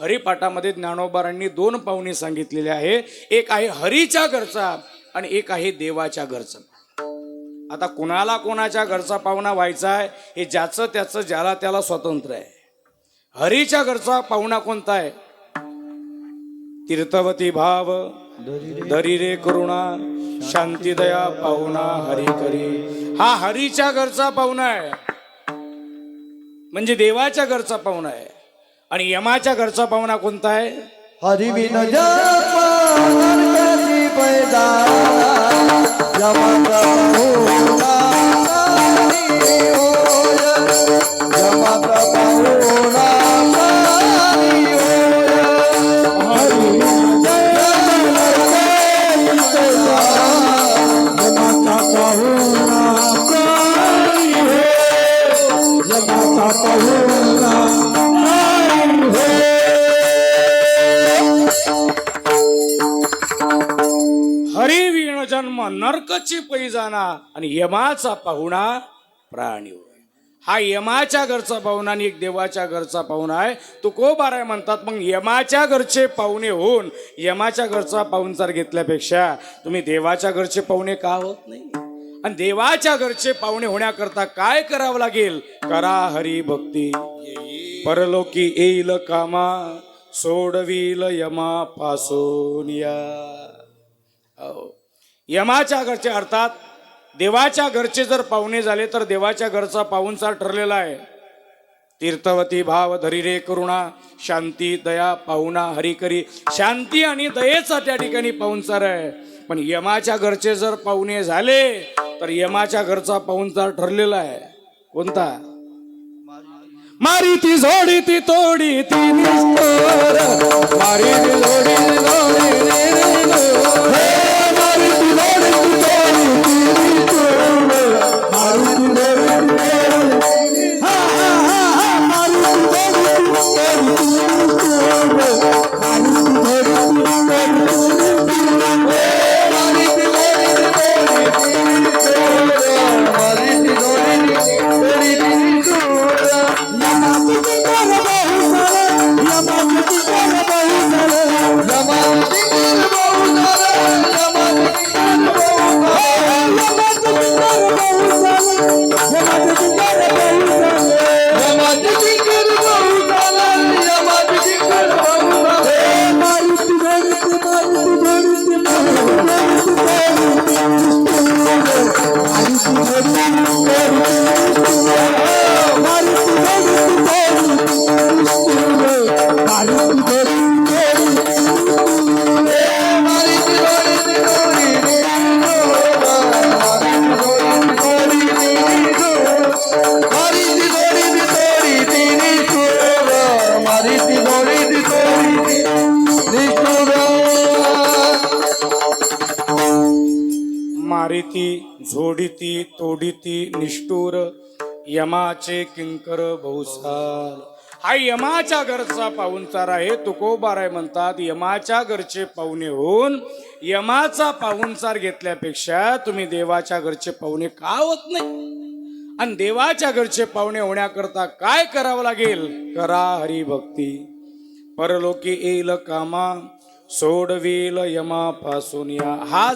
हरिपाठामध्ये ज्ञानोबारांनी दोन पाहुणे सांगितलेले आहे. एक आहे हरीच्या घरचा आणि एक आहे देवाच्या घरचा. आता कुणाला कोणाच्या घरचा पाहुणा व्हायचा आहे हे ज्याचं त्याचं ज्याला त्याला स्वतंत्र आहे. हरीच्या घरचा पाहुणा कोणता आहे? तीर्थवती भाव दरी रे करुणा शांती दया पाहुणा हरी करी. हा हरीच्या घरचा पाहुणा आहे, म्हणजे देवाच्या घरचा पाहुणा आहे. आणि यमाच्या घरचा पाहुणा कोणता आहे? हरि बिन जप नरकाची पैदा यमाचा पाहुणा सारी होय. यमाचा पाहुणा सारी होय. हरि बिन जप नरकाची पैदा यमाचा पाहुणा सारी होय. यमाचा पाहुणा हरी विण जन्म नरकची पैजाना आणि यमाचा पाहुणा प्राणी होय. हा यमाच्या घरचा पाहुणा आणि एक देवाच्या घरचा पाहुणा आहे. तुकोबाराय म्हणतात मग यमाच्या घरचे पाहुणे होऊन यमाच्या घरचा पाहुणचार घेतल्यापेक्षा तुम्ही देवाच्या घरचे पाहुणे का होत नाही? आणि देवाच्या घरचे पाहुणे होण्याकरता काय करावं लागेल? करा हरी भक्ती परलोकी येईल कामा सोडविल यमा पासून या. यमाच्या घरचे अर्थात देवाच्या घरचे जर पाहुणे झाले तर देवाच्या घरचा पाहुणचार ठरलेला आहे. तीर्थवती भाव धरी रे करुणा शांती दया पाहुणा हरी करी. शांती आणि दयेचा त्या ठिकाणी पाहुणचार आहे. पण यमाच्या घरचे जर पाहुणे झाले तर यमाच्या घरचा पाहुणचार ठरलेला आहे. कोणता? मारी ती जोडी ती तोडी ती निष्ठुर मारी ती जोडी ती जोडी मारी ती जोडी ती तोडी ती निष्ठुर मारी ती जोडी ती हा हा हा मारी ती जोडी ती तोडी ती निष्ठुर मारी ती जोडी ती मारिती झोडिती तोडिती निष्ठुर यमाचे किंकर बहुसाल. हा यमाच्या घरचा पाहुणचार आहे. तुकोबाराय म्हणतात यमाच्या घरचे पाहुणे होऊन यमाचा पाहुणचार घेतल्यापेक्षा तुम्ही देवाच्या घरचे पाहुणे का होत नाही? आणि देवाच्या घरचे पाहुणे होण्याकरता काय करावं लागेल? करा हरिभक्ती परलोकी येईल कामा सोडविल यमा पासून या. हा